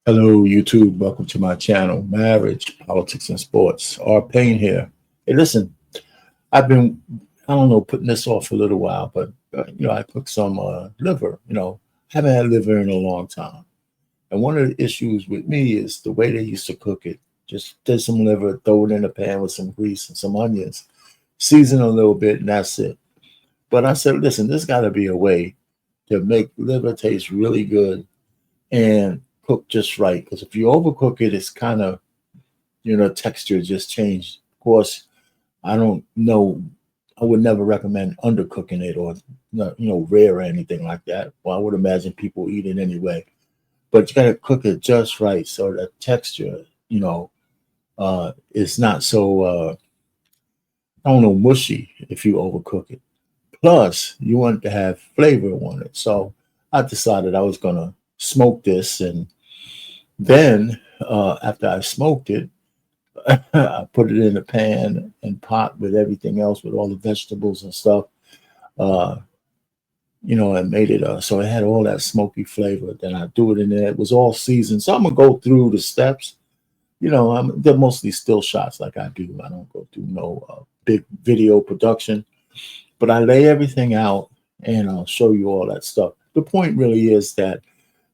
Hello, YouTube. Welcome to my channel, Marriage, Politics, and Sports. R. Payne here. Hey, listen, I've been, I don't know, putting this off a little while, but, I cooked some liver. Haven't had liver in a long time. And one of the issues with me is the way they used to cook it. Just did some liver, throw it in a pan with some grease and some onions, season a little bit, and that's it. But I said, listen, there's got to be a way to make liver taste really good and cook just right. Because if you overcook it, it's kind of, texture just changed. Of course, I don't know. I would never recommend undercooking it or, rare or anything like that. Well, I would imagine people eat it anyway. But you got to cook it just right so the texture, is not so, I don't know, mushy if you overcook it. Plus, you want it to have flavor on it. So I decided I was going to smoke this, and then after I smoked it, I put it in a pan and pot with everything else, with all the vegetables and stuff, uh, and made it so it had all that smoky flavor. Then I do it in there. It was all seasoned. So I'm gonna go through the steps. They're mostly still shots like I do. I don't go through no big video production, but I lay everything out and I'll show you all that stuff. The point really is that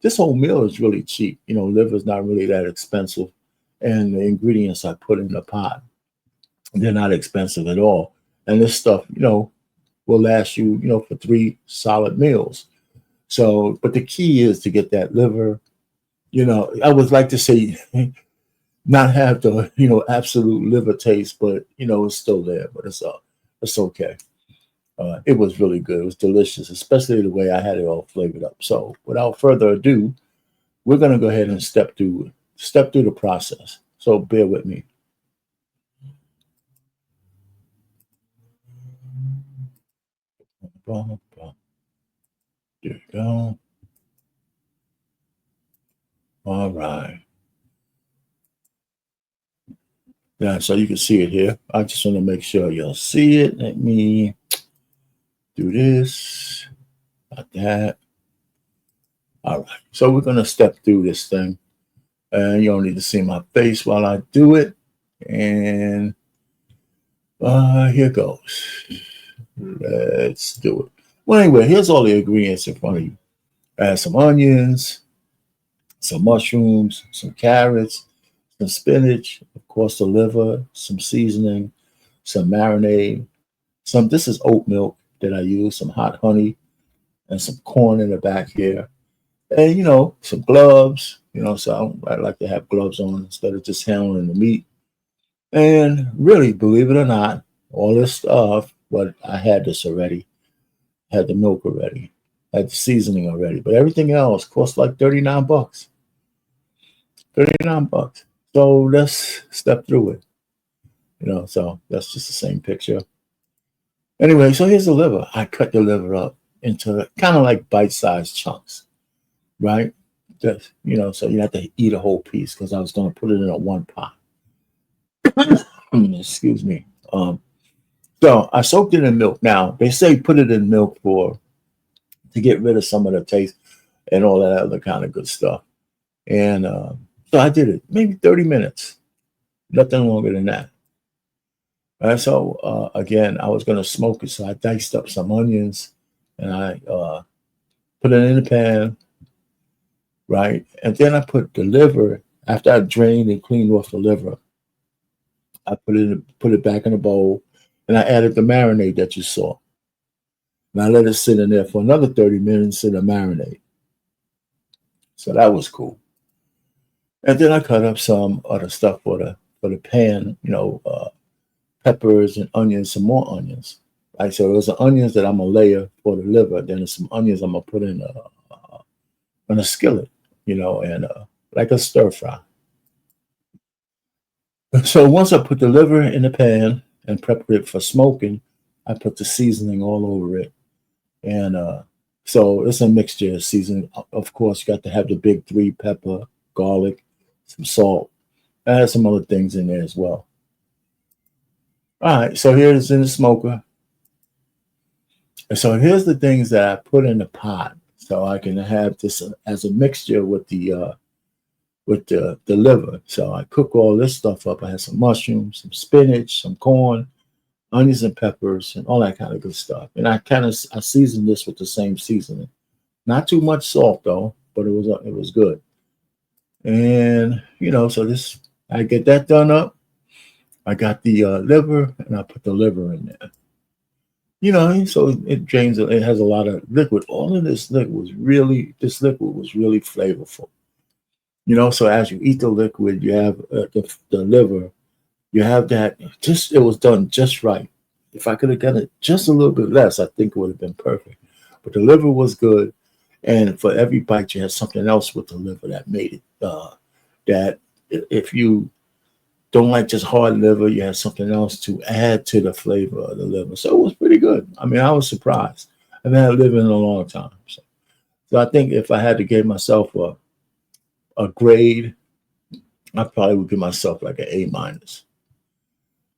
this whole meal is really cheap. Liver's not really that expensive. And the ingredients I put in the pot, they're not expensive at all. And this stuff, will last you, for 3 solid meals. So, but the key is to get that liver, I would like to say not have the, absolute liver taste, but, it's still there, but it's okay. It was really good. It was delicious, especially the way I had it all flavored up. So without further ado, we're going to go ahead and step through the process. So bear with me. There you go. All right. Yeah, so you can see it here. I just want to make sure you'll see it. Let me do this, like that. All right. So we're going to step through this thing. And you don't need to see my face while I do it. And here goes. Let's do it. Well, anyway, here's all the ingredients in front of you. Add some onions, some mushrooms, some carrots, some spinach, of course, the liver, some seasoning, some marinade, this is oat milk that I use, some hot honey, and some corn in the back here. And, some gloves, so I like to have gloves on instead of just handling the meat. And really, believe it or not, all this stuff, but I had this already, had the milk already, had the seasoning already, but everything else cost like 39 bucks. 39 bucks. So let's step through it. So that's just the same picture. Anyway, so here's the liver. I cut the liver up into kind of like bite-sized chunks, right? Just, so you have to eat a whole piece because I was going to put it in a one pot. Excuse me. So I soaked it in milk. Now they say put it in milk to get rid of some of the taste and all that other kind of good stuff. And so I did it maybe 30 minutes, nothing longer than that. All right, so again, I was going to smoke it, so I diced up some onions and I put it in the pan, right? And then I put the liver, after I drained and cleaned off the liver, I put it back in a bowl, and I added the marinade that you saw. And I let it sit in there for another 30 minutes in the marinade. So that was cool. And then I cut up some other stuff for the pan, peppers and onions, some more onions. Right, so there's the onions that I'm gonna layer for the liver. Then there's some onions I'm gonna put in a skillet, and like a stir fry. So once I put the liver in the pan and prep it for smoking, I put the seasoning all over it. And so it's a mixture of seasoning. Of course, you got to have the big three: pepper, garlic, some salt. I had some other things in there as well. All right, so here's in the smoker. And so here's the things that I put in the pot, so I can have this as a mixture with the with the liver. So I cook all this stuff up. I had some mushrooms, some spinach, some corn, onions and peppers, and all that kind of good stuff. And I seasoned this with the same seasoning. Not too much salt though, but it was good. And so this I get that done up. I got the liver, and I put the liver in there. So it drains. It has a lot of liquid. All of this liquid was really flavorful. So as you eat the liquid, you have the liver. You have that. It was done just right. If I could have done it just a little bit less, I think it would have been perfect. But the liver was good, and for every bite, you had something else with the liver that made it. That if you don't like just hard liver, you had something else to add to the flavor of the liver. So it was pretty good. I mean, I was surprised. I've had liver in a long time. So I think if I had to give myself a grade, I probably would give myself like an A-.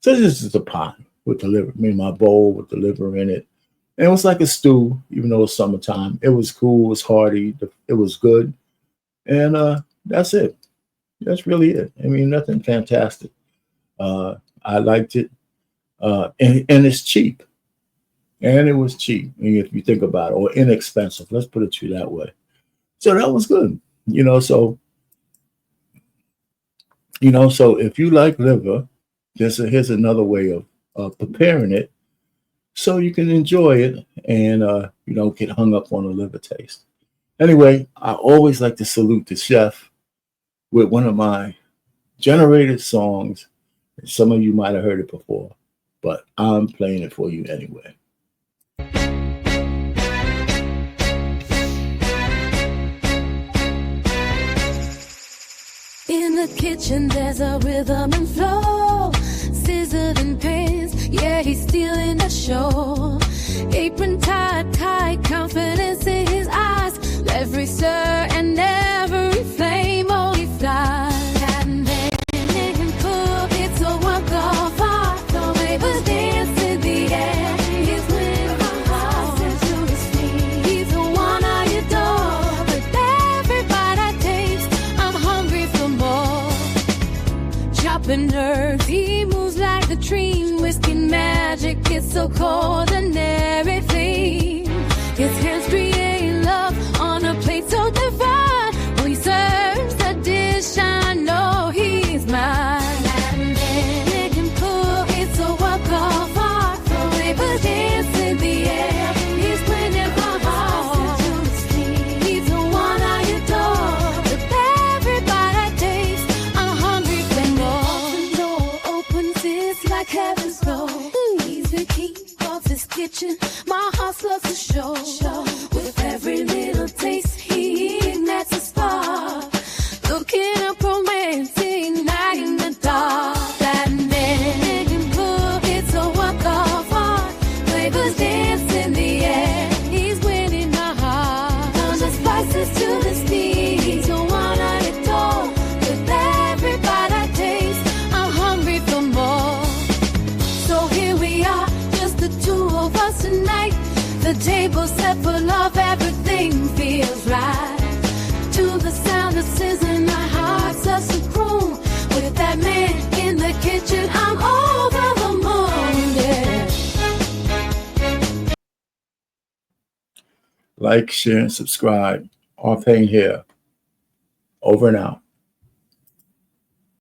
So this is the pot with the liver. I mean, my bowl with the liver in it. And it was like a stew, even though it's summertime. It was cool. It was hearty. It was good. And that's it. That's really it. I mean, nothing fantastic. I liked it. And it's cheap. And it was cheap, if you think about it, or inexpensive. Let's put it to you that way. So that was good. So if you like liver, here's another way of preparing it so you can enjoy it and you don't get hung up on the liver taste. Anyway, I always like to salute the chef with one of my generated songs. Some of you might have heard it before, but I'm playing it for you anyway. In the kitchen there's a rhythm and flow, scissors and pins, yeah, he's stealing the show. Apron tight, confidence in his eyes, every stir and every flame, oh, he flies. And then he can cook, it's a work of art, the neighbors dance in the air, he's winning my heart into his feet. He's the one I adore, with every bite I taste, I'm hungry for more. Chopping herbs, he moves like the dream, whisking magic, it's so cold and everything. His hands create love on a plate so divine. When he serves the dish, I know he's mine. And then it can cook, it's a work of art. The neighbors dance in the air, he's winning my heart. He's the one I adore, with every bite I taste, I'm hungry for more. The door opens, it's like heaven's door. He's the key of this kitchen, my heart loves to show. With every little taste, he ignites a spark. Looking up romantic, night in the dark. That man can cook, it's a work of art. Flavors dance in the air, he's winning my heart. From the spices to the steam, he's the one I adore. With every bite I taste, I'm hungry for more. So here we are, just the two of us tonight. The table set for love, everything feels right. To the sound of sizzling, my heart starts to groom. With that man in the kitchen, I'm over the moon, yeah. Like, share, and subscribe. Arpain here. Over and out.